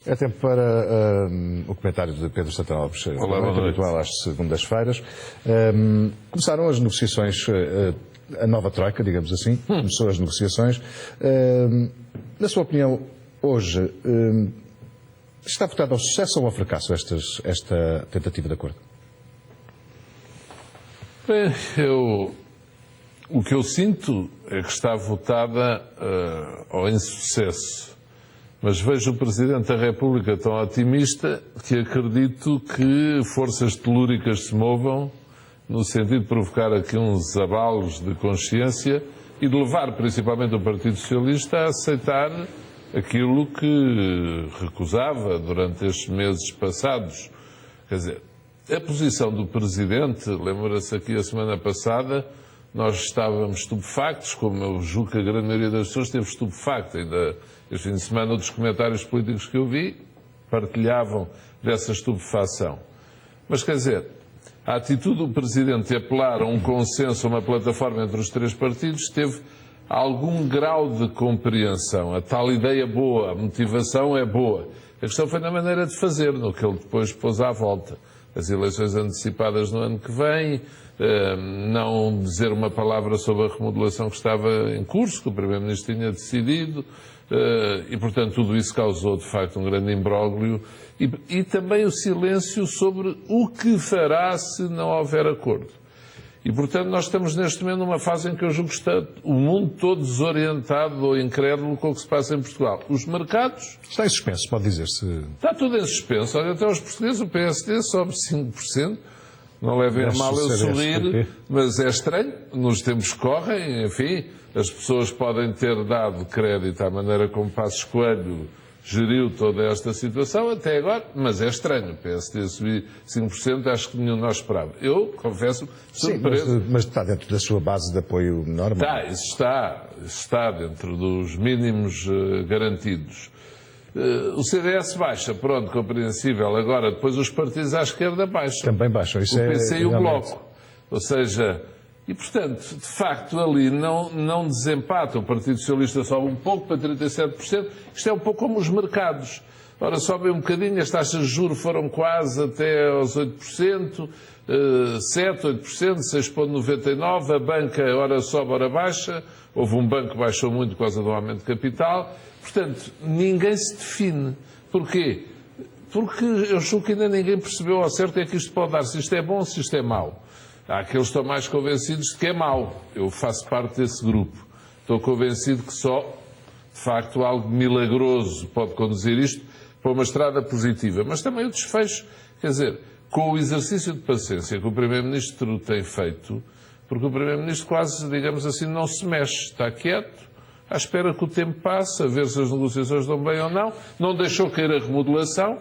É tempo para o comentário de Pedro Santana Lopes, habitual às segundas-feiras. Começaram as negociações, a nova troika, digamos assim, começou as negociações. Na sua opinião, hoje, está votado ao sucesso ou ao fracasso esta tentativa de acordo? Bem, o que eu sinto é que está votada ao insucesso. Mas vejo o Presidente da República tão otimista que acredito que forças telúricas se movam no sentido de provocar aqui uns abalos de consciência e de levar principalmente o Partido Socialista a aceitar aquilo que recusava durante estes meses passados. Quer dizer, a posição do Presidente, lembra-se aqui a semana passada, nós estávamos estupefactos, como eu julgo que a grande maioria das pessoas esteve estupefacta. Ainda este fim de semana, outros comentários políticos que eu vi partilhavam dessa estupefação. Mas, quer dizer, a atitude do Presidente de apelar a um consenso, a uma plataforma entre os três partidos, teve algum grau de compreensão. A tal ideia boa, a motivação é boa. A questão foi na maneira de fazer, no que ele depois pôs à volta. As eleições antecipadas no ano que vem, não dizer uma palavra sobre a remodelação que estava em curso, que o Primeiro-Ministro tinha decidido, e, portanto, tudo isso causou, de facto, um grande imbróglio e também o silêncio sobre o que fará se não houver acordo. E, portanto, nós estamos neste momento numa fase em que eu julgo que está o mundo todo desorientado ou incrédulo com o que se passa em Portugal. Os mercados... Está em suspenso, pode dizer-se. Está tudo em suspenso. Olha, até os portugueses, o PSD sobe 5%. Não levem a mal eu sorrir, mas é estranho. Nos tempos que correm, enfim, as pessoas podem ter dado crédito à maneira como Passos Coelho geriu toda esta situação até agora, mas é estranho. O PSD subir 5%, acho que nenhum de nós esperava. Eu, confesso, surpreso. Sim, mas está dentro da sua base de apoio normal? Está dentro dos mínimos garantidos. O CDS baixa, pronto, compreensível. Agora, depois os partidos à esquerda baixam. Também baixam. Isso o PC e o Bloco. Ou seja, e portanto, de facto, ali não desempata. O Partido Socialista sobe um pouco para 37%. Isto é um pouco como os mercados. Ora, sobem um bocadinho, as taxas de juros foram quase até aos 8%, 7%, 8%, 6,99%. A banca, ora sobe, ora baixa. Houve um banco que baixou muito por causa do aumento de capital. Portanto, ninguém se define. Porquê? Porque eu julgo que ainda ninguém percebeu ao certo o que é que isto pode dar, se isto é bom ou se isto é mau. Há aqueles que estão mais convencidos de que é mau. Eu faço parte desse grupo. Estou convencido que só, de facto, algo milagroso pode conduzir isto para uma estrada positiva. Mas também o desfecho, quer dizer, com o exercício de paciência que o Primeiro-Ministro tem feito, porque o Primeiro-Ministro quase, digamos assim, não se mexe, está quieto, à espera que o tempo passe, a ver se as negociações dão bem ou não. Não deixou cair a remodelação,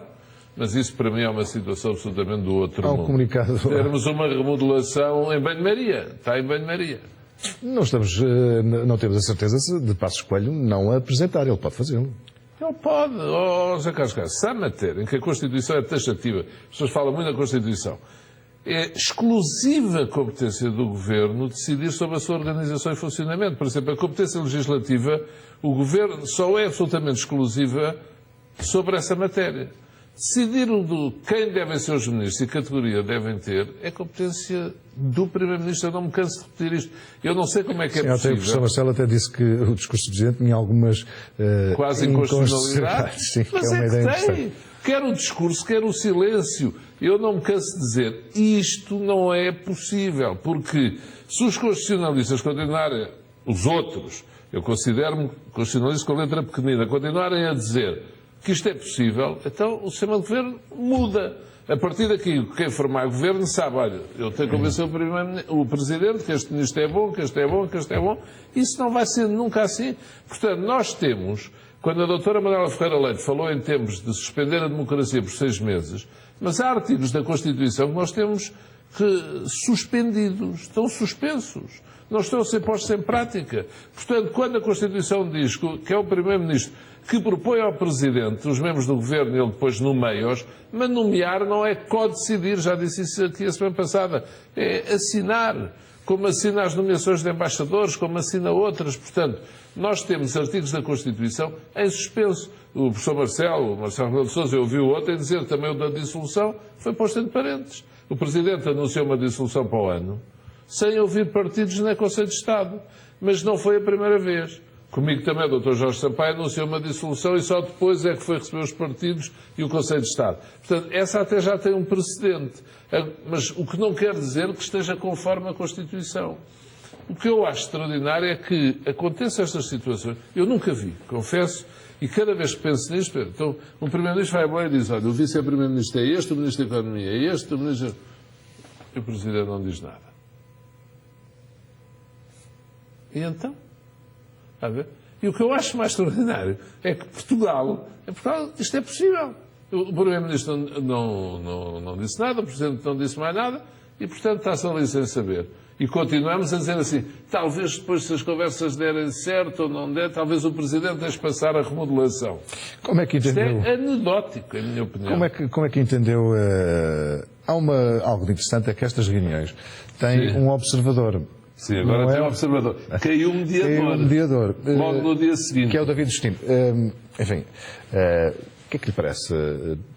mas isso para mim é uma situação absolutamente do outro mundo. Comunicado. Termos uma remodelação em banho-maria, está em banho-maria. Não temos a certeza de Passos Coelho não a apresentar, ele pode fazê-lo. Ele pode, José Carlos Castro, se há matéria em que a Constituição é taxativa, as pessoas falam muito na Constituição, é exclusiva competência do Governo decidir sobre a sua organização e funcionamento. Por exemplo, a competência legislativa, o Governo só é absolutamente exclusiva sobre essa matéria. Decidir quem devem ser os ministros e que categoria devem ter é competência do Primeiro-Ministro. Eu não me canso de repetir isto. Eu não sei como é que é possível. O professor Marcelo até disse que o discurso do Presidente tinha algumas quase inconstitucionalidades. Sim, mas é que tem. Quer o discurso, quer o silêncio. Eu não me canso de dizer, isto não é possível, porque se os constitucionalistas continuarem, os outros, eu considero-me constitucionalista com letra pequenina, continuarem a dizer que isto é possível, então o sistema de governo muda. A partir daqui, quem formar governo sabe, olha, eu tenho que convencer o Presidente que este ministro é bom, que este é bom, que este é bom. Isso não vai ser nunca assim. Portanto, nós temos, quando a doutora Manuela Ferreira Leite falou em termos de suspender a democracia por 6 meses, mas há artigos da Constituição que nós temos suspendidos, estão suspensos, não estão a ser postos em prática. Portanto, quando a Constituição diz que é o Primeiro-Ministro que propõe ao Presidente, os membros do Governo, ele depois nomeia-os, mas nomear não é co-decidir, já disse isso aqui a semana passada, é assinar. como assina as nomeações de embaixadores, como assina outras. Portanto, nós temos artigos da Constituição em suspenso. O professor Marcelo Rebelo de Sousa, eu ouvi ontem dizer também o da dissolução, foi posto entre parênteses. O Presidente anunciou uma dissolução para o ano, sem ouvir partidos nem Conselho de Estado. Mas não foi a primeira vez. Comigo também o Dr. Jorge Sampaio anunciou uma dissolução e só depois é que foi receber os partidos e o Conselho de Estado. Portanto, essa até já tem um precedente. Mas o que não quer dizer que esteja conforme a Constituição. O que eu acho extraordinário é que aconteçam estas situações. Eu nunca vi, confesso, e cada vez que penso nisto, então, o Primeiro-Ministro vai embora e diz, olha, o Vice-Primeiro-Ministro é este, o Ministro da Economia é este, o Ministro... E o Presidente não diz nada. E então? Está a ver? E o que eu acho mais extraordinário é que Portugal isto é possível. O Primeiro-Ministro não disse nada, o Presidente não disse mais nada, e, portanto, está-se ali sem saber. E continuamos a dizer assim, talvez depois, se as conversas derem certo ou não der, talvez o Presidente deixe passar a remodelação. Como é que entendeu? Isto é anedótico, em minha opinião. Como é que entendeu? Há algo de interessante, é que estas reuniões têm um observador. Sim, agora tem um observador. Caiu um mediador. Caiu um mediador. Logo no dia seguinte. Que é o David Justino. Enfim, o que é que lhe parece?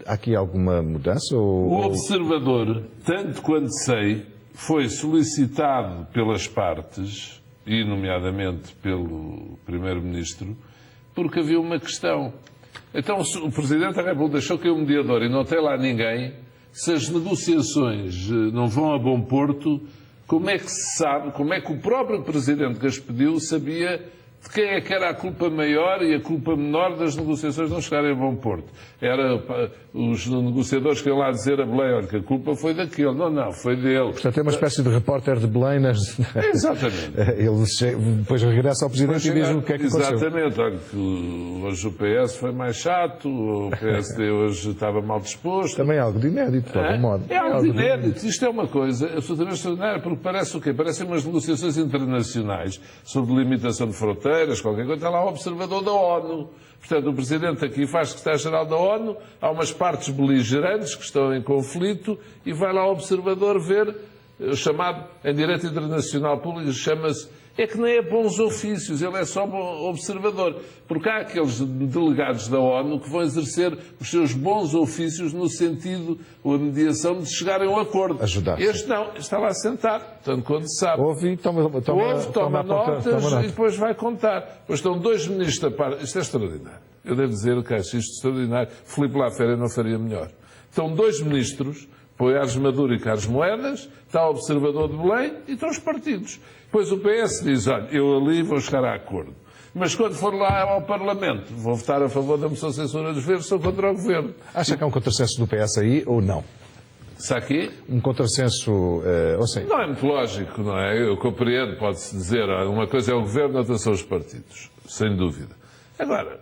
Há aqui alguma mudança? O observador, tanto quanto sei, foi solicitado pelas partes, e nomeadamente pelo Primeiro-Ministro, porque havia uma questão. Então, se o Presidente da República deixou cair um mediador e não tem lá ninguém, se as negociações não vão a bom porto, como é que se sabe, como é que o próprio Presidente que as pediu sabia de quem é que era a culpa maior e a culpa menor das negociações não chegarem a bom porto? Era os negociadores que iam lá dizer a Belém, olha, que a culpa foi daquele. Não, foi dele. Portanto, é uma espécie de repórter de Belém. Exatamente. Ele depois regressa ao Presidente e diz o que é que aconteceu. Exatamente. Olha, que hoje o PS foi mais chato, o PSD hoje estava mal disposto. Também é algo de inédito, de algum modo. É algo de inédito. Isto é uma coisa absolutamente extraordinária, porque parece o quê? Parecem umas negociações internacionais sobre limitação de fronteiras, qualquer coisa. Está lá o observador da ONU. Portanto, o Presidente aqui faz secretário-geral da ONU, há umas partes beligerantes que estão em conflito e vai lá o observador ver, o chamado, em direito internacional público, chama-se, é que nem é bons ofícios, ele é só bom observador. Porque há aqueles delegados da ONU que vão exercer os seus bons ofícios no sentido, ou a mediação, de chegarem a um acordo. Ajudar. Este não, está lá sentado, tanto quando sabe. Ouve e toma notas e depois vai contar. Depois estão dois ministros da parte. Isto é extraordinário. Eu devo dizer que acho isto extraordinário. Filipe Lafera não faria melhor. Estão dois ministros, Poiares Maduro e Carlos Moedas, está o observador de Belém e estão os partidos. Depois o PS diz, olha, eu ali vou chegar a acordo. Mas quando for lá ao Parlamento, vou votar a favor da moção de censura dos verdes, sou contra o Governo. Acha que há um contrassenso do PS aí ou não? Sabe aqui? Um contrassenso, ou seja... Não é muito lógico, não é? Eu compreendo, pode-se dizer, uma coisa é o Governo, outra são os partidos, sem dúvida. Agora,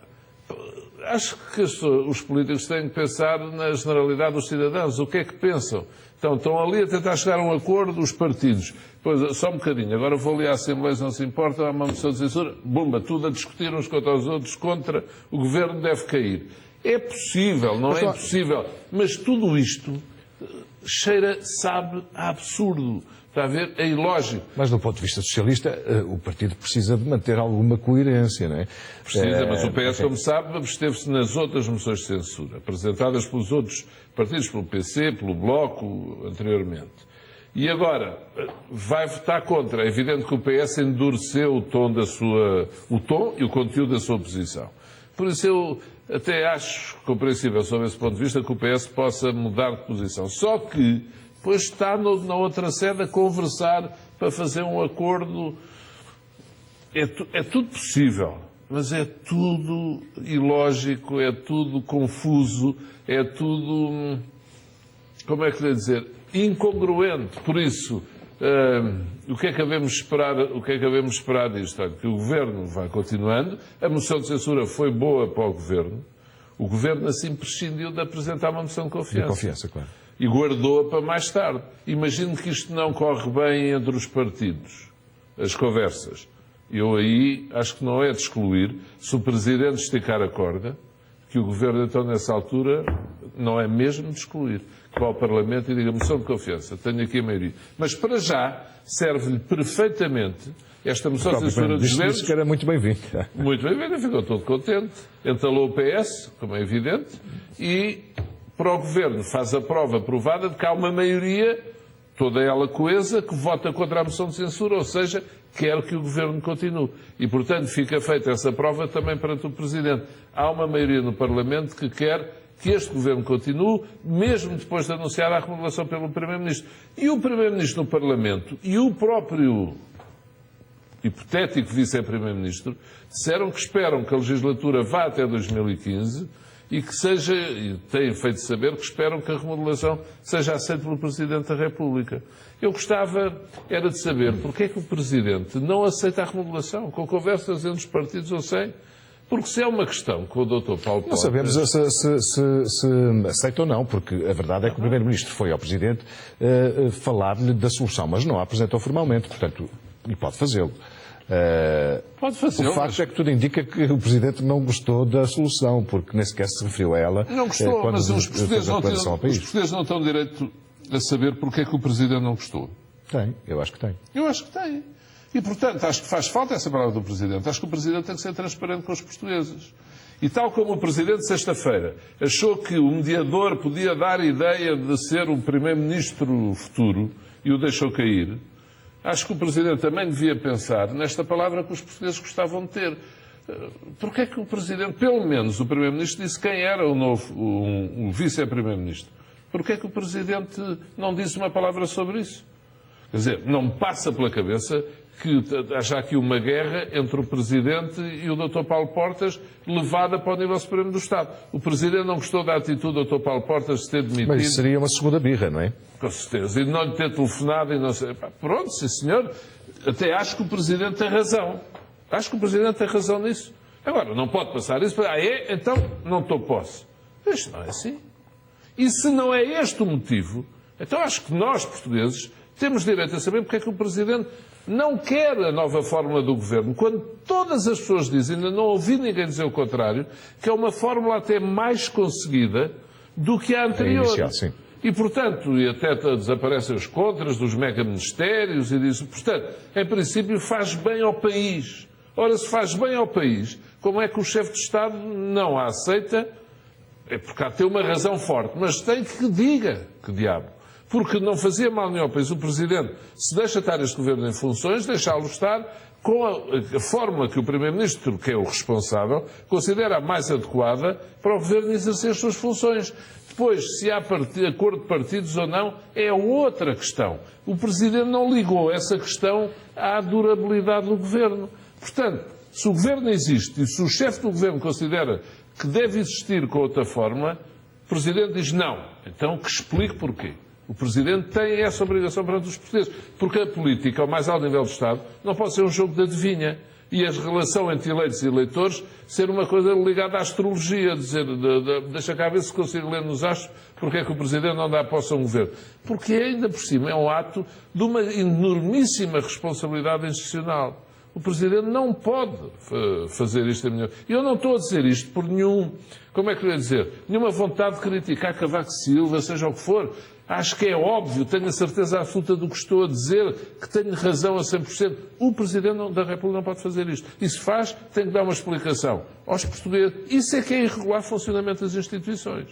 acho que os políticos têm que pensar na generalidade dos cidadãos. O que é que pensam? Então, estão ali a tentar chegar a um acordo os partidos. Pois, só um bocadinho. Agora vou ali à Assembleia, não se importa, há uma moção de censura. Bumba, tudo a discutir uns contra os outros, contra o Governo deve cair. É possível, não é impossível. Mas tudo isto sabe a absurdo. Está a ver? É ilógico. Mas do ponto de vista socialista, o partido precisa de manter alguma coerência, não é? Precisa, mas o PS, como sabe, absteve-se nas outras moções de censura, apresentadas pelos outros partidos, pelo PC, pelo Bloco, anteriormente. E agora, vai votar contra. É evidente que o PS endureceu o tom e o conteúdo da sua posição. Por isso eu até acho compreensível, sob esse ponto de vista, que o PS possa mudar de posição. Só que depois está na outra sede a conversar para fazer um acordo. É tudo possível, mas é tudo ilógico, é tudo confuso, é tudo, como é que lhe dizer, incongruente. Por isso, o que é que devemos esperar disto? Olha, que o Governo vai continuando, a moção de censura foi boa para o Governo, o Governo assim prescindiu de apresentar uma moção de confiança. De confiança, claro. E guardou-a para mais tarde. Imagino que isto não corre bem entre os partidos, as conversas. Eu aí acho que não é de excluir, se o Presidente esticar a corda, que o Governo então nessa altura não é mesmo de excluir, que vá ao Parlamento e diga moção de confiança, tenho aqui a maioria. Mas para já serve-lhe perfeitamente esta moção de censura dos governos. Disse que era muito bem-vindo. Muito bem-vindo, ficou todo contente, entalou o PS, como é evidente, e para o Governo faz a prova provada de que há uma maioria, toda ela coesa, que vota contra a moção de censura, ou seja, quer que o Governo continue. E, portanto, fica feita essa prova também perante o Presidente. Há uma maioria no Parlamento que quer que este Governo continue, mesmo depois de anunciar a remodelação pelo Primeiro-Ministro. E o Primeiro-Ministro no Parlamento e o próprio hipotético vice-primeiro-ministro, disseram que esperam que a legislatura vá até 2015 e que seja, e têm feito saber que esperam que a remodelação seja aceita pelo Presidente da República. Eu gostava era de saber porque é que o Presidente não aceita a remodelação, com conversas entre os partidos ou sem. Porque se é uma questão com o Dr. Paulo Portas... Não sabemos se aceita ou não, porque a verdade é que o Primeiro-Ministro foi ao Presidente falar-lhe da solução, mas não a apresentou formalmente, portanto, e pode fazê-lo. Pode fazê-lo. O facto é que tudo indica que o Presidente não gostou da solução, porque nem sequer se referiu a ela. Não gostou, mas os portugueses não têm direito a saber porque é que o Presidente não gostou. Tem, eu acho que tem. Eu acho que tem. E, portanto, acho que faz falta essa palavra do Presidente. Acho que o Presidente tem que ser transparente com os portugueses. E tal como o Presidente, sexta-feira, achou que o mediador podia dar a ideia de ser o Primeiro-Ministro futuro e o deixou cair, acho que o Presidente também devia pensar nesta palavra que os portugueses gostavam de ter. Porque é que o Presidente, pelo menos o Primeiro-Ministro, disse quem era o Vice-Primeiro-Ministro? Porque é que o Presidente não disse uma palavra sobre isso? Quer dizer, não me passa pela cabeça que haja aqui uma guerra entre o Presidente e o Dr. Paulo Portas, levada para o nível Supremo do Estado. O Presidente não gostou da atitude do Dr. Paulo Portas de ter demitido. Mas isso seria uma segunda birra, não é? Com certeza. E de não lhe ter telefonado e não sei... Pronto, sim senhor. Até acho que o Presidente tem razão. Acho que o Presidente tem razão nisso. Agora, não pode passar isso para... Então não estou posse. Isto não é assim. E se não é este o motivo, então acho que nós, portugueses, temos direito a saber porque é que o Presidente não quer a nova fórmula do Governo, quando todas as pessoas dizem, ainda não ouvi ninguém dizer o contrário, que é uma fórmula até mais conseguida do que a anterior. Inicial, sim. E, portanto, e até desaparecem os contras dos mega-ministérios e disso. Portanto, em princípio, faz bem ao país. Ora, se faz bem ao país, como é que o chefe de Estado não a aceita? É porque há de ter uma razão forte, mas tem que diga, que diabo. Porque não fazia mal nenhum ao país. O Presidente, se deixa estar este Governo em funções, deixá-lo estar com a fórmula que o Primeiro-Ministro, que é o responsável, considera a mais adequada para o Governo exercer as suas funções. Depois, se há acordo de partidos ou não, é outra questão. O Presidente não ligou essa questão à durabilidade do Governo. Portanto, se o Governo existe e se o chefe do Governo considera que deve existir com outra fórmula, o Presidente diz não. Então, que explique porquê. O Presidente tem essa obrigação perante os portugueses. Porque a política, ao mais alto nível do Estado, não pode ser um jogo de adivinha. E a relação entre eleitos e eleitores ser uma coisa ligada à astrologia. Dizer, deixa cá ver se consigo ler nos astros porque é que o Presidente não dá posse a um governo. Porque ainda por cima é um ato de uma enormíssima responsabilidade institucional. O Presidente não pode fazer isto a melhor. E eu não estou a dizer isto por como é que eu ia dizer? Nenhuma vontade de criticar Cavaco Silva, seja o que for. Acho que é óbvio, tenho a certeza absoluta do que estou a dizer, que tenho razão a 100%. O Presidente da República não pode fazer isto. E se faz, tem que dar uma explicação aos portugueses. Isso é que é irregular funcionamento das instituições.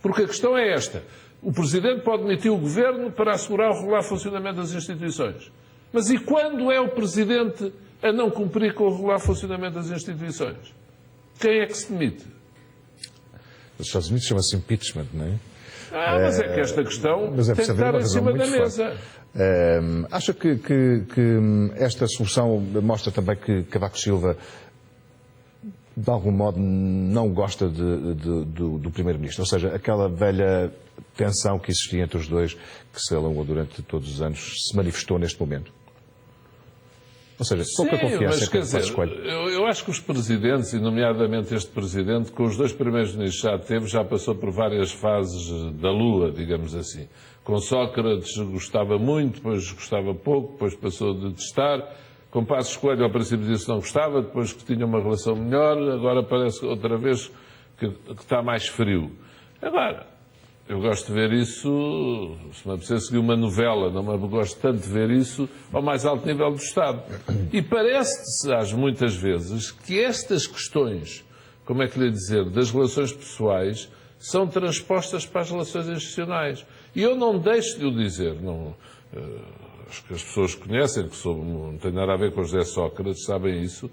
Porque a questão é esta. O Presidente pode demitir o Governo para assegurar o regular funcionamento das instituições. Mas e quando é o Presidente a não cumprir com o regular funcionamento das instituições? Quem é que se demite? Nos Estados Unidos chama-se impeachment, não é? Mas é que esta questão tem que estar em cima da mesa. Acha que esta solução mostra também que Cavaco Silva, de algum modo, não gosta do Primeiro-Ministro? Ou seja, aquela velha tensão que existia entre os dois, que se alongou durante todos os anos, se manifestou neste momento? Ou seja, pouca confiança em Passos Coelho. Eu acho que os presidentes, e nomeadamente este presidente, com os dois primeiros ministros já teve, já passou por várias fases da lua, digamos assim. Com Sócrates gostava muito, depois gostava pouco, depois passou a detestar. Com Passos Coelho, ao princípio disse que não gostava, depois que tinha uma relação melhor, agora parece outra vez que está mais frio. Agora, Eu gosto de ver isso, se me apetecer seguir uma novela, não me gosto tanto de ver isso ao mais alto nível do Estado. E parece-se, muitas vezes, que estas questões, como é que lhe dizer, das relações pessoais, são transpostas para as relações institucionais. E eu não deixo de o dizer, não, acho que as pessoas conhecem, que não tem nada a ver com José Sócrates, sabem isso,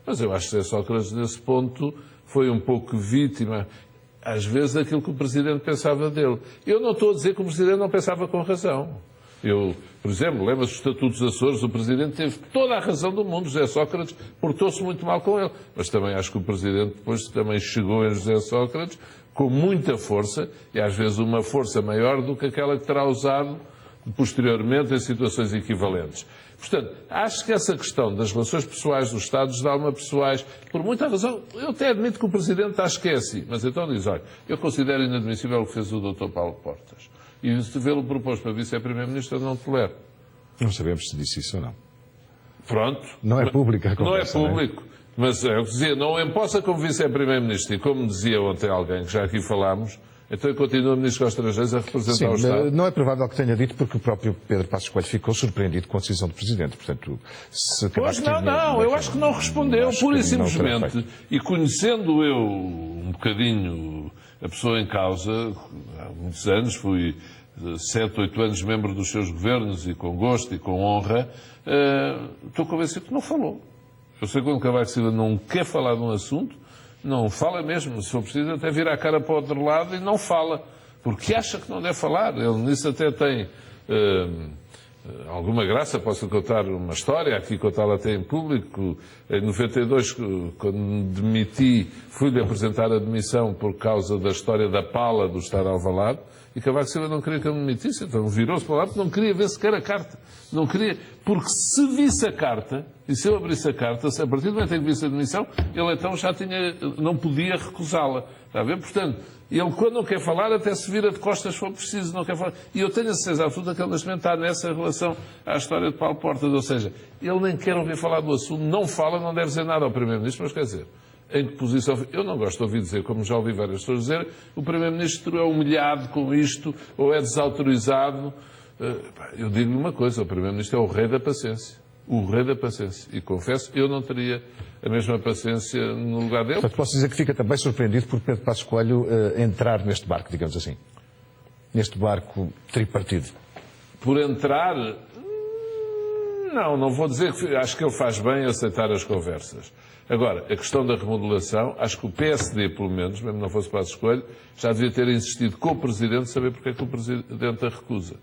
mas eu acho que José Sócrates, nesse ponto, foi um pouco vítima, às vezes, daquilo que o Presidente pensava dele. Eu não estou a dizer que o Presidente não pensava com razão. Eu, por exemplo, lembra-se dos Estatutos dos Açores, o Presidente teve toda a razão do mundo, José Sócrates portou-se muito mal com ele. Mas também acho que o Presidente depois também chegou a José Sócrates com muita força, e às vezes uma força maior do que aquela que terá usado posteriormente em situações equivalentes. Portanto, acho que essa questão das relações pessoais dos Estados dá uma pessoais, por muita razão, eu até admito que o Presidente acho que é assim, mas então diz, olha, eu considero inadmissível o que fez o Dr. Paulo Portas. E se vê-lo proposto para Vice-Primeiro-Ministro, eu não tolero. Não sabemos se disse isso ou não. Pronto. Não é pública a conversa. Não é público. Não é? Mas eu dizia, não empossa como Vice-Primeiro-Ministro. E como dizia ontem alguém, que já aqui falámos, então eu continuo Ministro dos Estrangeiros a representar o Estado. Não é provável que tenha dito, porque o próprio Pedro Passos Coelho ficou surpreendido com a decisão do Presidente. Portanto, se pois não, eu acho que não respondeu, pura e simplesmente. E conhecendo eu um bocadinho a pessoa em causa, há muitos anos, fui 7, 8 anos membro dos seus governos, e com gosto e com honra, estou convencido que não falou. Eu sei que quando Cavaco Silva não quer falar de um assunto, não fala mesmo. Se for preciso, até vira a cara para o outro lado e não fala. Porque acha que não deve falar. Ele nisso até tem alguma graça. Posso contar uma história, aqui contá-la até em público. Em 92, quando me demiti, fui-lhe apresentar a demissão por causa da história da pala do Estado Alvalade. E Cavaco Silva não queria que eu me demitisse, então virou-se para lá porque não queria ver sequer a carta. Não queria, porque se visse a carta, e se eu abrisse a carta, a partir do momento em que visse a demissão, ele então já não podia recusá-la. Está a ver? Portanto, ele quando não quer falar, até se vira de costas se for preciso, não quer falar. E eu tenho a certeza absoluta que ele neste momento está nessa relação à história de Paulo Portas, ou seja, ele nem quer ouvir falar do assunto, não fala, não deve dizer nada ao Primeiro-Ministro, mas quer dizer, em que posição... Eu não gosto de ouvir dizer, como já ouvi várias pessoas dizer, o Primeiro-Ministro é humilhado com isto, ou é desautorizado. Eu digo-lhe uma coisa, o Primeiro-Ministro é o rei da paciência. O rei da paciência. E confesso, eu não teria a mesma paciência no lugar dele. Portanto, posso dizer que fica também surpreendido por Pedro Passos Coelho entrar neste barco, digamos assim. Neste barco tripartido. Por entrar... Não vou dizer que... Acho que ele faz bem em aceitar as conversas. Agora, a questão da remodelação, acho que o PSD, pelo menos, mesmo não fosse Passos Coelho, já devia ter insistido com o Presidente saber porque é que o Presidente a recusa.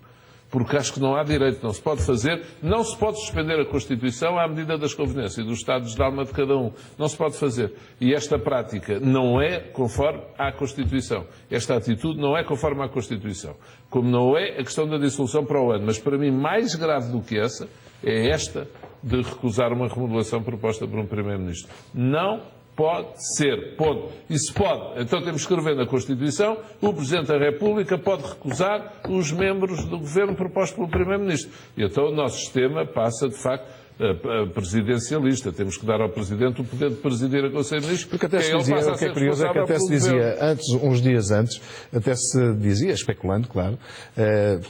Porque acho que não há direito, não se pode fazer, não se pode suspender a Constituição à medida das conveniências, dos estados de alma de cada um. Não se pode fazer. E esta prática não é conforme à Constituição. Esta atitude não é conforme à Constituição. Como não é a questão da dissolução para o ano. Mas para mim, mais grave do que essa, é esta de recusar uma remodelação proposta por um Primeiro-Ministro. Não pode ser. Ponto. E se pode, então temos que escrever na Constituição, o Presidente da República pode recusar os membros do Governo propostos pelo Primeiro-Ministro. E então o nosso sistema passa, de facto, presidencialista. Temos que dar ao Presidente o poder de presidir a Conselho de Ministros. Porque até se dizia, o que é curioso é que até se dizia, uns dias antes, até se dizia, especulando, claro,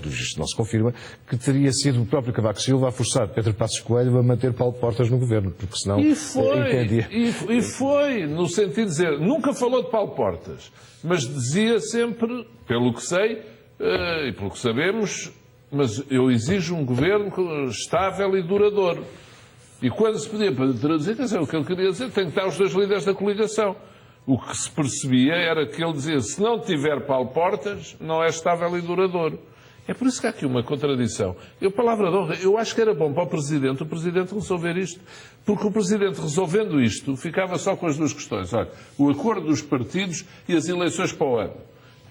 isto não se confirma, que teria sido o próprio Cavaco Silva a forçar Pedro Passos Coelho a manter Paulo Portas no Governo, porque senão entendia. E foi, no sentido de dizer, nunca falou de Paulo Portas, mas dizia sempre, pelo que sei e pelo que sabemos, mas eu exijo um governo estável e duradouro. E quando se podia traduzir, quer dizer, o que ele queria dizer, tem que estar os dois líderes da coligação. O que se percebia era que ele dizia, se não tiver Paulo Portas, não é estável e duradouro. É por isso que há aqui uma contradição. Palavra de honra, eu acho que era bom para o Presidente resolver isto. Porque o Presidente, resolvendo isto, ficava só com as duas questões. Olha, o acordo dos partidos e as eleições para o ano.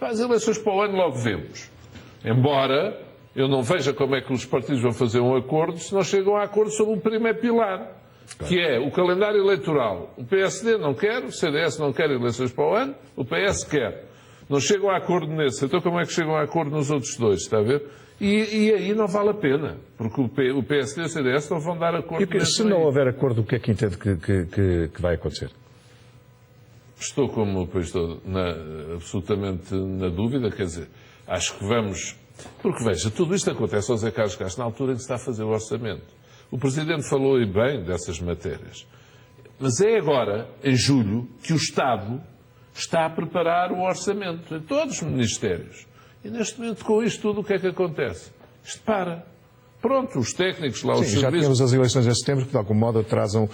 As eleições para o ano logo vemos. Embora eu não veja como é que os partidos vão fazer um acordo se não chegam a acordo sobre o primeiro pilar, que é o calendário eleitoral. O PSD não quer, o CDS não quer eleições para o ano, o PS quer. Não chegam a acordo nesse. Então como é que chegam a acordo nos outros dois, está a ver? E aí não vale a pena, porque o PSD e o CDS não vão dar acordo. E se não houver acordo, o que é que entende que vai acontecer? estou, como depois estou absolutamente na dúvida, quer dizer, acho que vamos... Porque, veja, tudo isto acontece ao José Carlos Castro na altura em que se está a fazer o orçamento. O Presidente falou e bem dessas matérias. Mas é agora, em julho, que o Estado está a preparar o orçamento em todos os ministérios. E neste momento, com isto tudo, o que é que acontece? Isto para. Pronto, os técnicos lá, os Sim, já serviços... tínhamos as eleições em setembro, que de algum modo atrasam,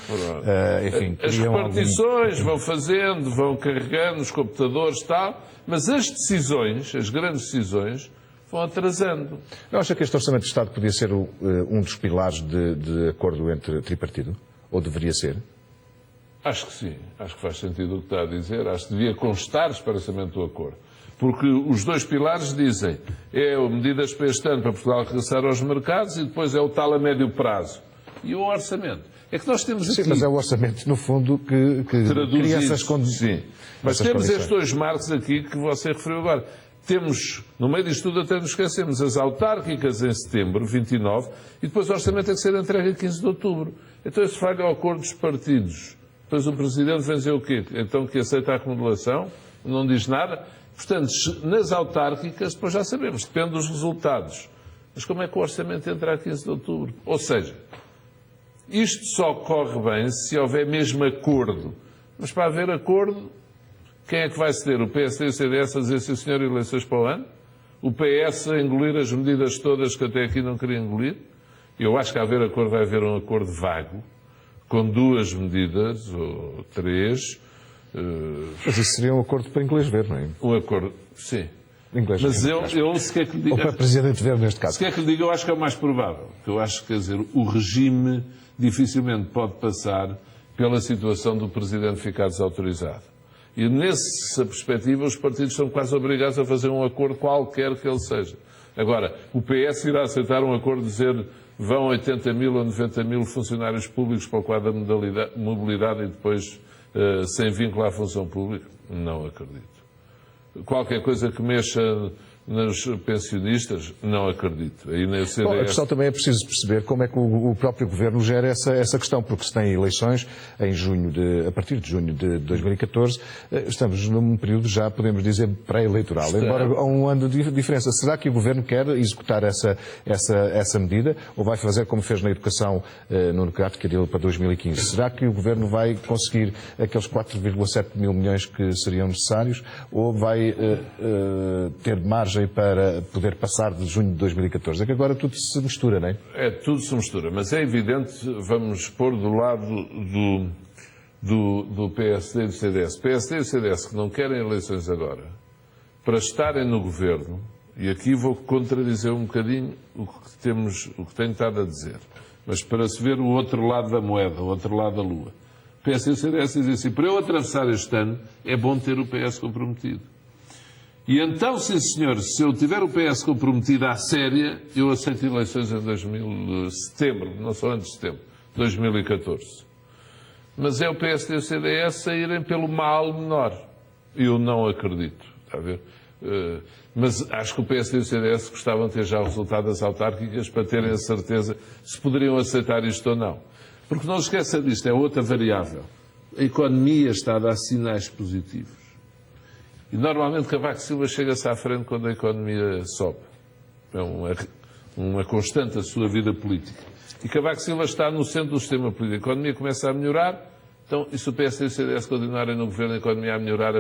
enfim... As repartições vão fazendo, vão carregando os computadores e tal, mas as decisões, as grandes decisões, vão atrasando. Não acha que este Orçamento de Estado podia ser um dos pilares de acordo entre tripartido? Ou deveria ser? Acho que sim. Acho que faz sentido o que está a dizer. Acho que devia constar expressamente do acordo. Porque os dois pilares dizem é medidas para este ano para Portugal regressar aos mercados e depois é o tal a médio prazo. E o orçamento. É que nós temos aqui... Sim, mas é o orçamento, no fundo, que cria essas condições. Sim. Mas temos estes dois marcos aqui que você referiu agora. Temos, no meio disto tudo, até nos esquecemos, as autárquicas em setembro, 29, e depois o orçamento tem que ser entregue a 15 de outubro. Então esse falha ao acordo dos partidos. Depois o Presidente vem dizer o quê? Então que aceita a remodelação? Não diz nada? Portanto, nas autárquicas, depois já sabemos, depende dos resultados. Mas como é que o orçamento entra a 15 de outubro? Ou seja, isto só corre bem se houver mesmo acordo. Mas para haver acordo, quem é que vai ceder? O PSD e o CDS a dizer, sim senhor, eleições para o ano? O PS a engolir as medidas todas que até aqui não queria engolir? Eu acho que a haver acordo vai haver um acordo vago, com 2 medidas, ou 3. Mas isso seria um acordo para inglês ver, não é? Um acordo, sim. Inglês Mas ver, eu se quer que lhe ou diga... para Presidente ver, neste caso. Se quer que lhe diga, eu acho que é o mais provável. Eu acho que, quer dizer, o regime dificilmente pode passar pela situação do Presidente ficar desautorizado. E nessa perspectiva os partidos são quase obrigados a fazer um acordo qualquer que ele seja. Agora, o PS irá aceitar um acordo de dizer vão 80 mil ou 90 mil funcionários públicos para o quadro da mobilidade e depois sem vínculo à função pública? Não acredito. Qualquer coisa que mexa nos pensionistas, não acredito. Aí na CDS... Bom, a questão também é preciso perceber como é que o próprio Governo gera essa questão, porque se tem eleições a partir de junho de 2014, estamos num período já, podemos dizer, pré-eleitoral, embora há um ano de diferença. Será que o Governo quer executar essa medida, ou vai fazer como fez na educação no negócio que dele para 2015? Será que o Governo vai conseguir aqueles 4,7 mil milhões que seriam necessários, ou vai ter margem para poder passar de junho de 2014? É que agora tudo se mistura, não é? É, tudo se mistura, mas é evidente, vamos pôr do lado do PSD e do CDS. PSD e CDS que não querem eleições agora, para estarem no governo, e aqui vou contradizer um bocadinho o que tenho estado a dizer, mas para se ver o outro lado da moeda, o outro lado da lua. O PSD e o CDS dizem assim, para eu atravessar este ano, é bom ter o PS comprometido. E então, sim senhor, se eu tiver o PS comprometido à séria, eu aceito eleições em setembro, não só antes de setembro, 2014. Mas é o PSD e o CDS saírem pelo mal menor. Eu não acredito, está a ver? Mas acho que o PSD e o CDS gostavam de ter já o resultado das autárquicas para terem a certeza se poderiam aceitar isto ou não. Porque não se esqueça disto, é outra variável. A economia está a dar sinais positivos. E normalmente Cavaco Silva chega-se à frente quando a economia sobe. É uma constante da sua vida política. E Cavaco Silva está no centro do sistema político. A economia começa a melhorar, então, e se o PSD e o CDS continuarem no governo, a economia a melhorar,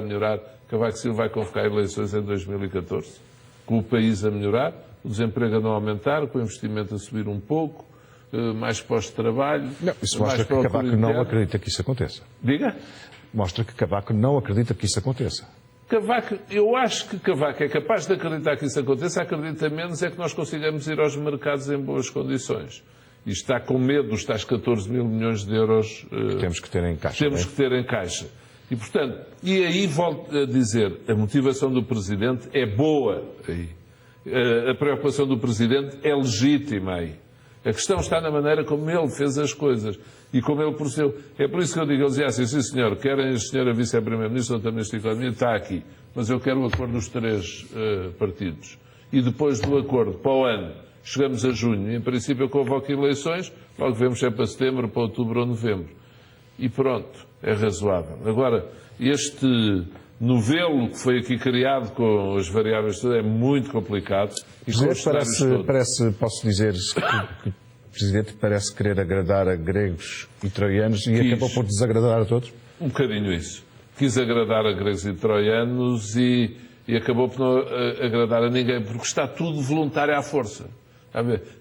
Cavaco Silva vai convocar eleições em 2014, com o país a melhorar, o desemprego a não aumentar, com o investimento a subir um pouco, mais postos de trabalho... Não, isso mostra que Cavaco não acredita que isso aconteça. Diga? Mostra que Cavaco não acredita que isso aconteça. Eu acho que Cavaco é capaz de acreditar que isso aconteça, acredita menos é que nós consigamos ir aos mercados em boas condições. E está com medo dos tais 14 mil milhões de euros que temos que ter em caixa. Temos que ter em caixa. E, portanto, e aí volto a dizer, a motivação do Presidente é boa aí. A preocupação do Presidente é legítima aí. A questão está na maneira como ele fez as coisas e como ele procedeu. É por isso que eu digo, ele dizia assim, sim senhor, querem a senhora Vice-Primeira-Ministra ou também a Ministra da Economia, está aqui, mas eu quero o acordo dos 3 partidos. E depois do acordo, para o ano, chegamos a junho, e em princípio eu convoco eleições, logo vemos se é para setembro, para outubro ou novembro. E pronto. é razoável. Agora, este novelo que foi aqui criado com as variáveis todas é muito complicado. E com os cenários todos. Posso dizer que o Presidente parece querer agradar a gregos e troianos e acabou por desagradar a todos? Um bocadinho isso. Quis agradar a gregos e troianos e acabou por não agradar a ninguém, porque está tudo voluntário à força.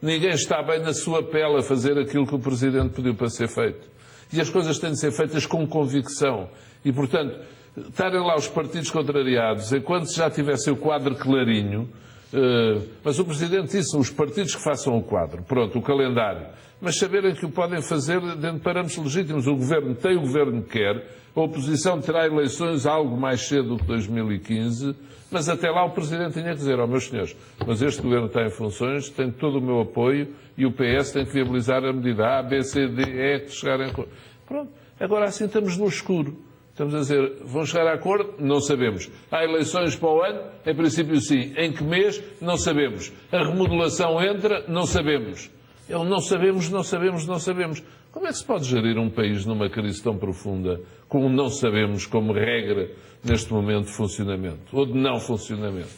Ninguém está bem na sua pele a fazer aquilo que o Presidente pediu para ser feito. E as coisas têm de ser feitas com convicção. E, portanto, estarem lá os partidos contrariados, enquanto já tivessem o quadro clarinho, mas o Presidente disse, os partidos que façam o quadro, pronto, o calendário, mas saberem que o podem fazer dentro de parâmetros legítimos. O Governo tem o Governo que quer, a oposição terá eleições algo mais cedo do que 2015, mas até lá o Presidente tinha que dizer, meus senhores, mas este Governo está em funções, tem todo o meu apoio e o PS tem que viabilizar a medida A, B, C, D, E, que chegarem a... Pronto, agora assim estamos no escuro. Estamos a dizer, vão chegar a acordo? Não sabemos. Há eleições para o ano? Em princípio sim. Em que mês? Não sabemos. A remodelação entra? Não sabemos. Não sabemos, não sabemos, não sabemos. Como é que se pode gerir um país numa crise tão profunda com não sabemos como regra neste momento de funcionamento ou de não funcionamento?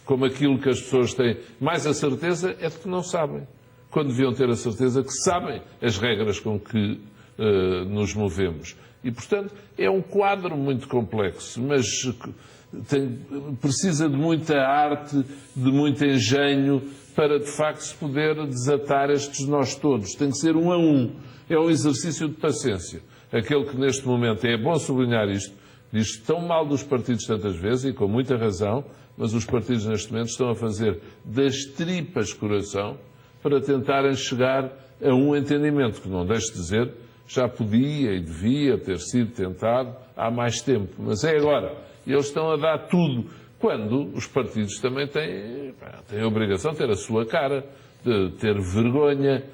Como aquilo que as pessoas têm mais a certeza é de que não sabem. Quando deviam ter a certeza que sabem as regras com que nos movemos. E, portanto, é um quadro muito complexo, mas precisa de muita arte, de muito engenho, para, de facto, se poder desatar estes nós todos. Tem que ser um a um. É um exercício de paciência. Aquele que, neste momento, é bom sublinhar isto, diz tão mal dos partidos tantas vezes, e com muita razão, mas os partidos, neste momento, estão a fazer das tripas coração para tentarem chegar a um entendimento, que não deixe de dizer, já podia e devia ter sido tentado há mais tempo, mas é agora. E eles estão a dar tudo, quando os partidos também têm a obrigação de ter a sua cara, de ter vergonha,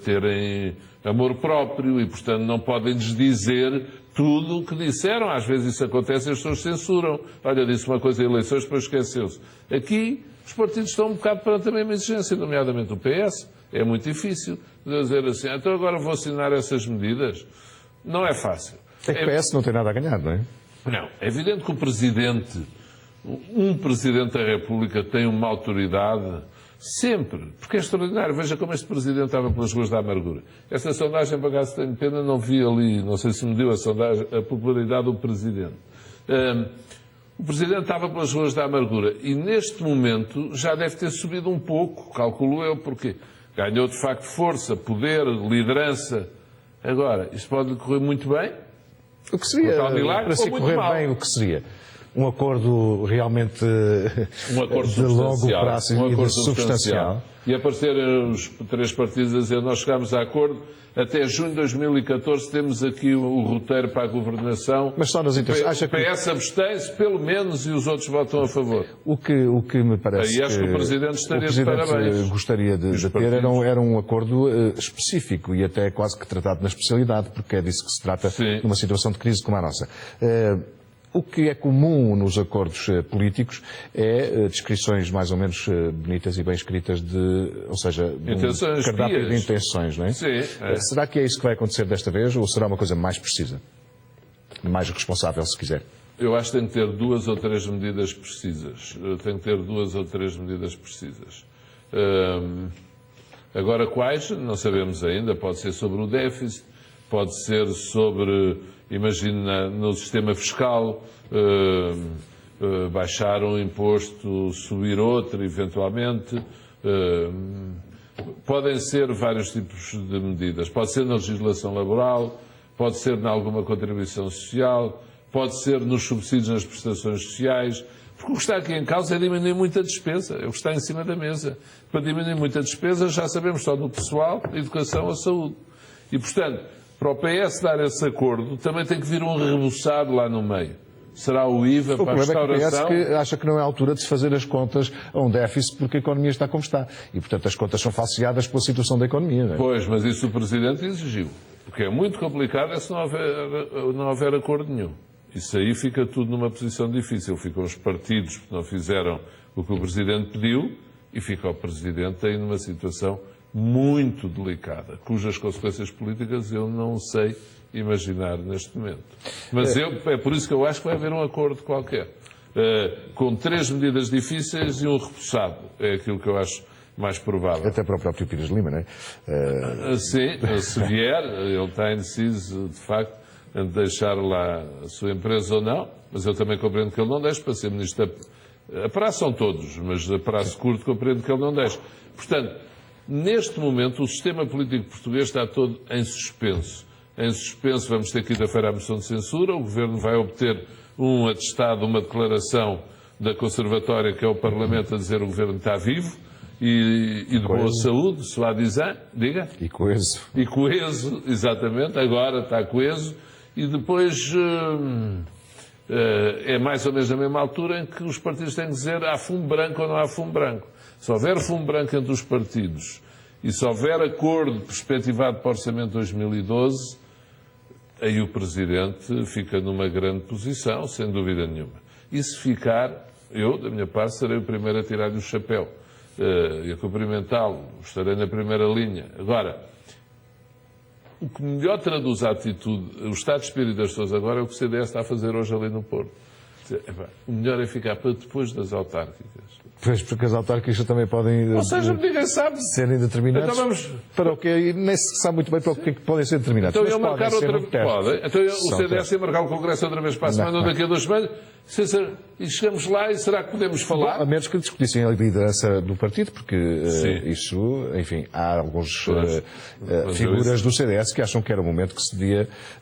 terem amor próprio e, portanto, não podem desdizer tudo o que disseram. Às vezes isso acontece e as pessoas censuram. Olha, disse uma coisa em eleições, depois esqueceu-se. Aqui, os partidos estão um bocado perante a mesma exigência, nomeadamente o PS. É muito difícil dizer assim, então agora vou assinar essas medidas. Não é fácil. É que o PS não tem nada a ganhar, não é? Não. É evidente que um Presidente da República tem uma autoridade sempre, porque é extraordinário. Veja como este Presidente estava pelas ruas da amargura. Esta sondagem, por acaso tenho pena, não vi ali, não sei se me deu a popularidade do Presidente. O Presidente estava pelas ruas da amargura e neste momento já deve ter subido um pouco, calculo eu, porque ganhou de facto força, poder, liderança. Agora, isto pode correr muito bem, o que seria, para se correr mal. Bem, o que seria? Um acordo realmente de longo prazo e de substancial. E aparecerem os três partidos a dizer, nós chegámos a acordo, até junho de 2014 temos aqui o roteiro para a governação. Mas só nas intenções. O PS abstém-se, pelo menos, e os outros votam a favor. O que me parece aí acho que o Presidente estaria de parabéns. Gostaria de ter era um acordo específico e até quase que tratado na especialidade, porque é disso que se trata numa situação de crise como a nossa. O que é comum nos acordos políticos é descrições mais ou menos bonitas e bem escritas ou seja, intenções, um cardápio de intenções, não é? Sim. Será que é isso que vai acontecer desta vez ou será uma coisa mais precisa? Mais responsável, se quiser? Eu acho que tem que ter 2 ou 3 medidas precisas. Agora quais? Não sabemos ainda. Pode ser sobre o déficit, pode ser sobre... Imagina no sistema fiscal, baixar um imposto, subir outro, eventualmente. Podem ser vários tipos de medidas. Pode ser na legislação laboral, pode ser em alguma contribuição social, pode ser nos subsídios nas prestações sociais. Porque o que está aqui em causa é diminuir muita despesa. É o que está em cima da mesa. Para diminuir muita despesa, já sabemos só do pessoal, a educação, a saúde. E, portanto, para o PS dar esse acordo, também tem que vir um reboçado lá no meio. Será o IVA para a restauração? O problema é que o PS acha que não é a altura de se fazer as contas a um déficit porque a economia está como está. E, portanto, as contas são falseadas pela situação da economia. Não é? Pois, mas isso o Presidente exigiu. O que é muito complicado é se não houver acordo nenhum. Isso aí fica tudo numa posição difícil. Ficam os partidos que não fizeram o que o Presidente pediu e fica o Presidente aí numa situação muito delicada, cujas consequências políticas eu não sei imaginar neste momento. Mas é por isso que eu acho que vai haver um acordo qualquer. Com 3 medidas difíceis e um repousado. É aquilo que eu acho mais provável. Até para o próprio Pires Lima, não é? Sim, se vier, ele está indeciso, de facto, entre deixar lá a sua empresa ou não, mas eu também compreendo que ele não deixe para ser ministro. A prazo são todos, mas a prazo curto compreendo que ele não deixe. Portanto, neste momento, o sistema político português está todo em suspenso. Em suspenso, vamos ter quinta-feira a moção de censura, o Governo vai obter um atestado, uma declaração da Conservatória, que é o Parlamento, a dizer que o Governo está vivo e de boa saúde, se lá dizer, diga. E coeso. E coeso, exatamente, agora está coeso, e depois é mais ou menos na mesma altura em que os partidos têm que dizer há fumo branco ou não há fumo branco. Se houver fumo branco entre os partidos e se houver acordo perspectivado para o Orçamento de 2012, aí o Presidente fica numa grande posição, sem dúvida nenhuma. E se ficar, eu, da minha parte, serei o primeiro a tirar-lhe o chapéu e a cumprimentá-lo. Estarei na primeira linha. Agora, o que melhor traduz a atitude, o estado de espírito das pessoas agora é o que o CDS está a fazer hoje ali no Porto. O melhor é ficar para depois das autárquicas. Pois, porque as autárquicas também podem Ou seja, ninguém sabe. serem determinadas Então vamos... para o que e nem se sabe muito bem para o que podem ser determinadas. Então mas eu marcar podem ser outra um teste. pode. Então o São CDS testes. ia marcar o Congresso outra vez para a semana ou daqui a 2 semanas. E chegamos lá e será que podemos falar? A menos que discutissem a liderança do partido, porque Sim. isso, enfim, há alguns Mas figuras do CDS que acham que era o momento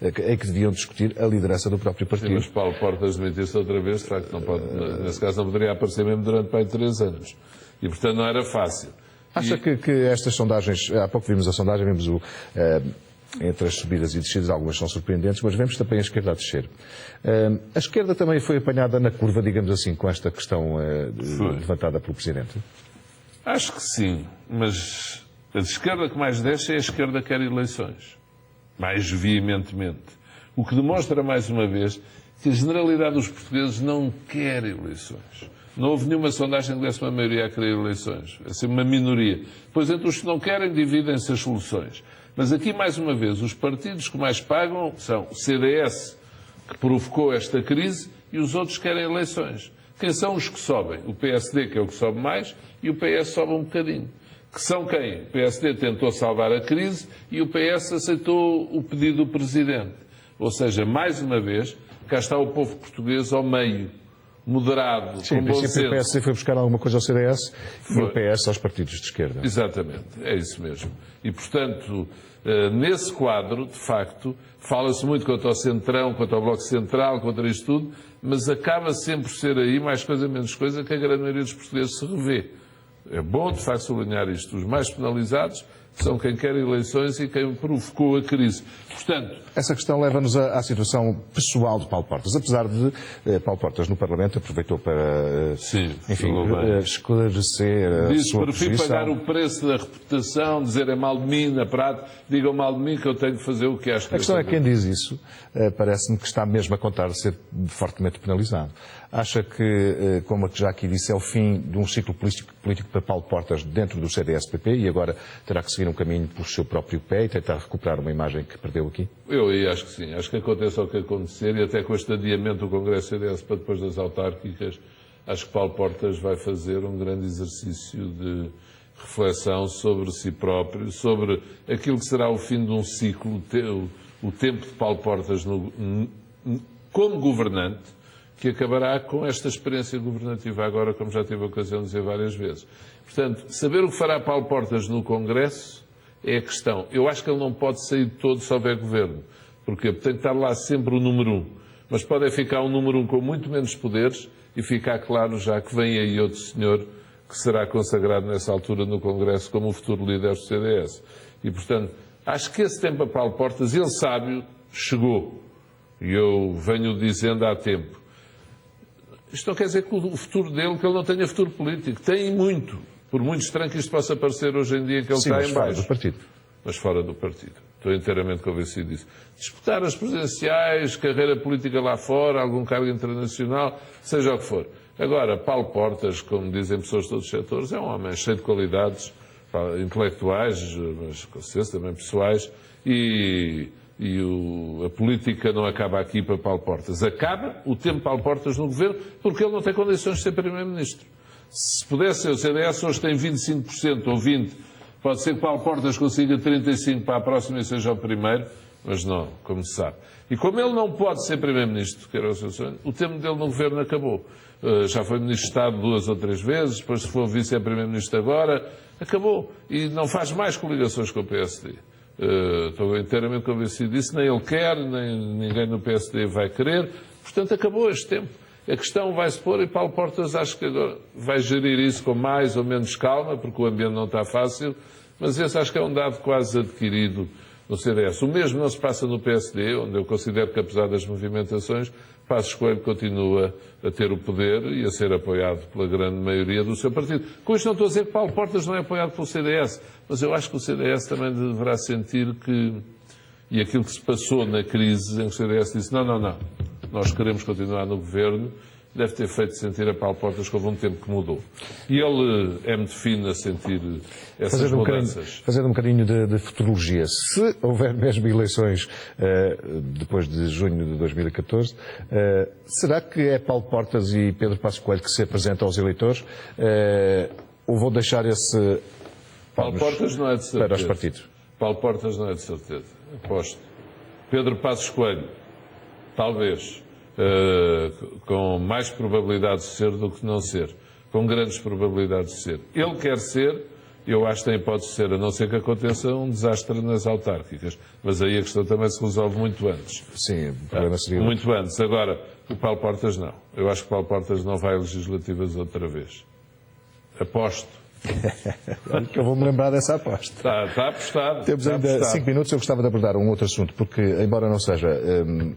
em que deviam discutir a liderança do próprio Sim, partido. mas Paulo Portas demitiu-se outra vez, de facto, não pode, nesse caso não poderia aparecer mesmo durante para aí 3 anos. E, portanto, não era fácil. Acha que estas sondagens, há pouco vimos a sondagem, vimos entre as subidas e descidas, algumas são surpreendentes, mas vemos também a esquerda a descer. A esquerda também foi apanhada na curva, digamos assim, com esta questão levantada pelo Presidente? Acho que sim, mas a esquerda que mais desce é a esquerda que quer eleições. Mais veementemente. O que demonstra, mais uma vez, que a generalidade dos portugueses não quer eleições. Não houve nenhuma sondagem que desse uma maioria a querer eleições. É assim uma minoria. Depois, entre os que não querem, dividem-se as soluções. Mas aqui, mais uma vez, os partidos que mais pagam são o CDS, que provocou esta crise, e os outros querem eleições. Quem são os que sobem? O PSD, que é o que sobe mais, e o PS sobe um bocadinho. Que são quem? O PSD tentou salvar a crise e o PS aceitou o pedido do Presidente. Ou seja, mais uma vez, cá está o povo português ao meio, moderado, Sim, com em bom princípio senso. o PSD foi buscar alguma coisa ao CDS e o PS aos partidos de esquerda. Exatamente, é isso mesmo. E, portanto, nesse quadro, de facto, fala-se muito quanto ao Centrão, quanto ao Bloco Central, contra isto tudo, mas acaba sempre por ser aí, mais coisa menos coisa, que a grande maioria dos portugueses se revê. É bom, de facto, sublinhar isto. Os mais penalizados são quem quer eleições e quem provocou a crise. Portanto, essa questão leva-nos à situação pessoal de Paulo Portas. Apesar de Paulo Portas no Parlamento aproveitou para, enfim, esclarecer a disse, sua prefiro posição. pagar o preço da reputação, dizerem mal de mim na prática, digam mal de mim que eu tenho de fazer o que acho que A questão é que quem diz isso parece-me que está mesmo a contar de ser fortemente penalizado. Acha que, como já aqui disse, é o fim de um ciclo político para Paulo Portas dentro do CDS-PP e agora terá que seguir um caminho por seu próprio pé e tentar recuperar uma imagem que perdeu aqui? Eu aí acho que sim. Acho que aconteça o que acontecer e até com este adiamento do Congresso CDS para depois das autárquicas, acho que Paulo Portas vai fazer um grande exercício de reflexão sobre si próprio, sobre aquilo que será o fim de um ciclo, o tempo de Paulo Portas como governante, que acabará com esta experiência governativa agora, como já tive a ocasião de dizer várias vezes. Portanto, saber o que fará Paulo Portas no Congresso é a questão. Eu acho que ele não pode sair de todo se houver governo. Porquê? Porque tem que estar lá sempre o número 1. Mas pode ficar um número 1 com muito menos poderes e ficar claro já que vem aí outro senhor que será consagrado nessa altura no Congresso como o futuro líder do CDS. E, portanto, acho que esse tempo a Paulo Portas, ele sábio, chegou. E eu venho dizendo há tempo. Isto não quer dizer que o futuro dele, que ele não tenha futuro político. Tem muito. Por muito estranho que isto possa parecer hoje em dia que ele está em baixo. Fora do partido. Mas fora do partido. Estou inteiramente convencido disso. Disputar as presidenciais, carreira política lá fora, algum cargo internacional, seja o que for. Agora, Paulo Portas, como dizem pessoas de todos os setores, é um homem cheio de qualidades intelectuais, mas com certeza também pessoais, e E a política não acaba aqui para Paulo Portas. Acaba o tempo de Paulo Portas no governo porque ele não tem condições de ser Primeiro-Ministro. Se pudesse ser o CDS, hoje tem 25% ou 20%. Pode ser que Paulo Portas consiga 35% para a próxima e seja o primeiro, mas não, como se sabe. E como ele não pode ser Primeiro-Ministro, que era o seu sonho, o tempo dele no governo acabou. Já foi Ministro de Estado 2 ou 3 vezes, depois se for Vice-Primeiro-Ministro agora, acabou. E não faz mais coligações com o PSD. Estou inteiramente convencido disso, nem ele quer, nem ninguém no PSD vai querer. Portanto, acabou este tempo. A questão vai-se pôr e Paulo Portas acho que agora vai gerir isso com mais ou menos calma, porque o ambiente não está fácil, mas esse acho que é um dado quase adquirido no CDS. O mesmo não se passa no PSD, onde eu considero que, apesar das movimentações, Passos Coelho continua a ter o poder e a ser apoiado pela grande maioria do seu partido. Com isto não estou a dizer que Paulo Portas não é apoiado pelo CDS, mas eu acho que o CDS também deverá sentir que, e aquilo que se passou na crise, em que o CDS disse, não, nós queremos continuar no governo, deve ter feito sentir a Paulo Portas que houve um tempo que mudou. E ele é muito fino a sentir essas mudanças. Fazendo um bocadinho de futurologia, se houver mesmo eleições depois de junho de 2014, será que é Paulo Portas e Pedro Passos Coelho que se apresentam aos eleitores? Ou vão deixar esse... Paulo Portas não é de certeza. Para os partidos. Paulo Portas não é de certeza, aposto. Pedro Passos Coelho, talvez, com mais probabilidade de ser do que não ser, com grandes probabilidades de ser. Ele quer ser, eu acho que tem hipótese de ser, a não ser que aconteça um desastre nas autárquicas, mas aí a questão também se resolve muito antes. Sim, o problema seria... Muito antes. Agora, o Paulo Portas não. Eu acho que o Paulo Portas não vai a legislativas outra vez. Aposto. Que eu vou-me lembrar dessa aposta. Está apostado. Temos ainda 5 minutos. Eu gostava de abordar um outro assunto, porque, embora não seja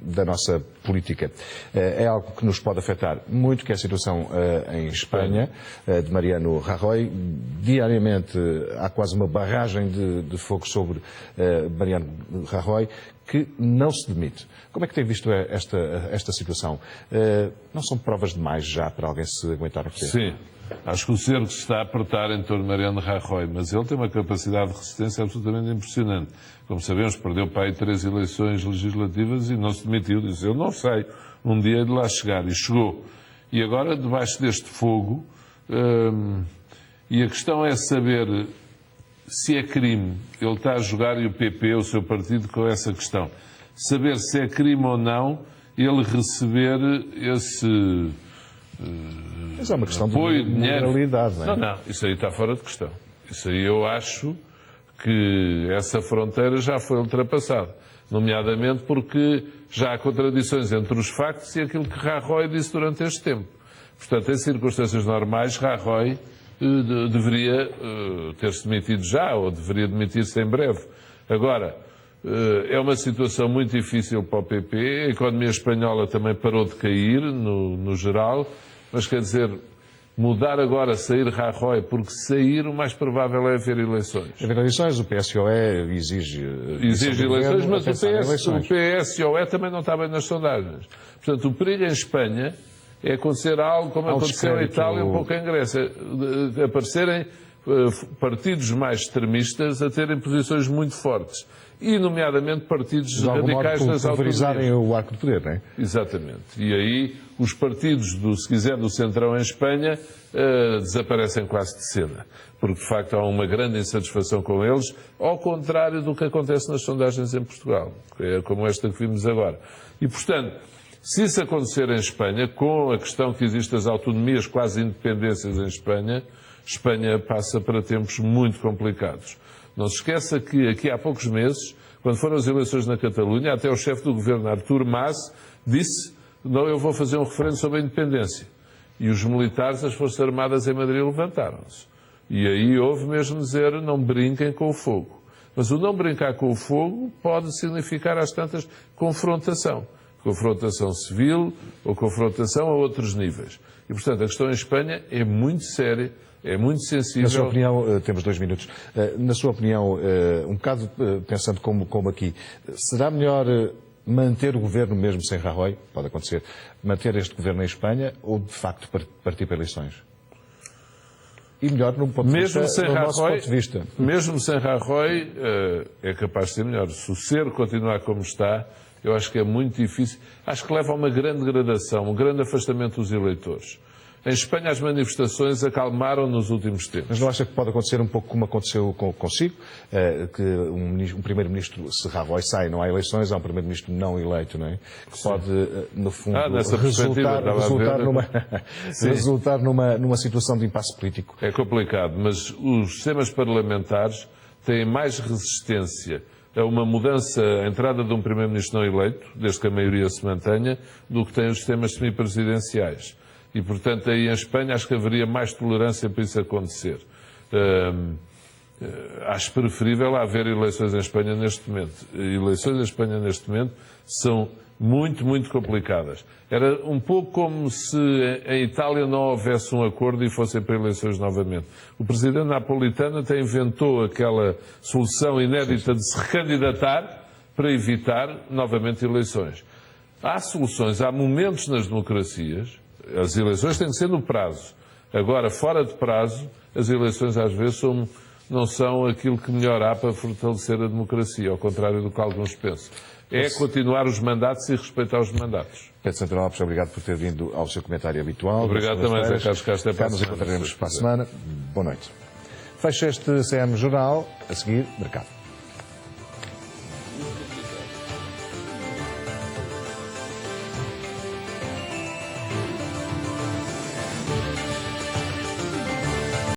da nossa política, é algo que nos pode afetar muito, que é a situação em Espanha, de Mariano Rajoy. Diariamente há quase uma barragem de fogo sobre Mariano Rajoy, que não se demite. Como é que tem visto esta situação? Não são provas demais já para alguém se aguentar no poder? Sim. Acho que o cerco se está a apertar em torno de Mariano Rajoy, mas ele tem uma capacidade de resistência absolutamente impressionante. Como sabemos, perdeu para aí 3 eleições legislativas e não se demitiu. Disse, eu não sei, um dia de lá chegar. E chegou. E agora, debaixo deste fogo, e a questão é saber se é crime. Ele está a jogar, e o PP, o seu partido, com essa questão. Saber se é crime ou não ele receber esse... Mas é uma questão apoio, de dinheiro. moralidade, não é? Não, isso aí está fora de questão. Isso aí eu acho que essa fronteira já foi ultrapassada. Nomeadamente porque já há contradições entre os factos e aquilo que Rajoy disse durante este tempo. Portanto, em circunstâncias normais, Rajoy deveria ter-se demitido já, ou deveria demitir-se em breve. Agora, é uma situação muito difícil para o PP, a economia espanhola também parou de cair, no geral, mas quer dizer, mudar agora, sair Rajoy, porque sair o mais provável é haver eleições. Haver eleições, o PSOE exige eleições, mas o PSOE também não está bem nas sondagens. Portanto, o perigo em Espanha é acontecer algo como aconteceu em Itália, um pouco em Grécia, de aparecerem partidos mais extremistas a terem posições muito fortes. E, nomeadamente, partidos radicais nas autoridades. O arco de poder, não é? Exatamente. E aí, os partidos, se quiser, do centrão em Espanha, desaparecem quase de cena. Porque, de facto, há uma grande insatisfação com eles, ao contrário do que acontece nas sondagens em Portugal, como esta que vimos agora. E, portanto, se isso acontecer em Espanha, com a questão que existem as autonomias, quase independências em Espanha, Espanha passa para tempos muito complicados. Não se esqueça que aqui há poucos meses, quando foram as eleições na Catalunha, até o chefe do governo, Artur Mas, disse, não, eu vou fazer um referendo sobre a independência. E os militares, as Forças Armadas em Madrid levantaram-se. E aí houve mesmo dizer, não brinquem com o fogo. Mas o não brincar com o fogo pode significar às tantas confrontação. Confrontação civil ou confrontação a outros níveis. E, portanto, a questão em Espanha é muito séria, é muito sensível. Na sua opinião, temos 2 minutos, na sua opinião, um bocado pensando como aqui, será melhor manter o governo mesmo sem Rajoy, pode acontecer, manter este governo em Espanha ou de facto partir para eleições? e melhor no Mesmo sem nosso Rajoy, ponto de vista. mesmo sem Rajoy, é capaz de ser melhor. Se o Cero continuar como está, eu acho que é muito difícil. Acho que leva a uma grande degradação, um grande afastamento dos eleitores. Em Espanha as manifestações acalmaram nos últimos tempos. Mas não acha que pode acontecer um pouco como aconteceu consigo? Que um primeiro-ministro, se Rajoy sai, não há eleições, há um primeiro-ministro não eleito, não é? Que pode, no fundo, nessa perspectiva, resultar numa situação de impasse político. É complicado, mas os sistemas parlamentares têm mais resistência a uma mudança, a entrada de um primeiro-ministro não eleito, desde que a maioria se mantenha, do que têm os sistemas semipresidenciais. E, portanto, aí em Espanha acho que haveria mais tolerância para isso acontecer. Acho preferível haver eleições em Espanha neste momento. Eleições em Espanha neste momento são muito, muito complicadas. Era um pouco como se em Itália não houvesse um acordo e fossem para eleições novamente. O presidente Napolitano até inventou aquela solução inédita de se recandidatar para evitar novamente eleições. Há soluções, há momentos nas democracias. As eleições têm que ser no prazo. Agora, fora de prazo, as eleições às vezes não são aquilo que melhor há para fortalecer a democracia, ao contrário do que alguns pensam. É continuar os mandatos e respeitar os mandatos. Pedro Santana Lopes, obrigado por ter vindo ao seu comentário habitual. Obrigado também, Zé Carlos Castro. Cá nos encontraremos para a semana. Boa noite. Fecha este CM Jornal. A seguir, mercado.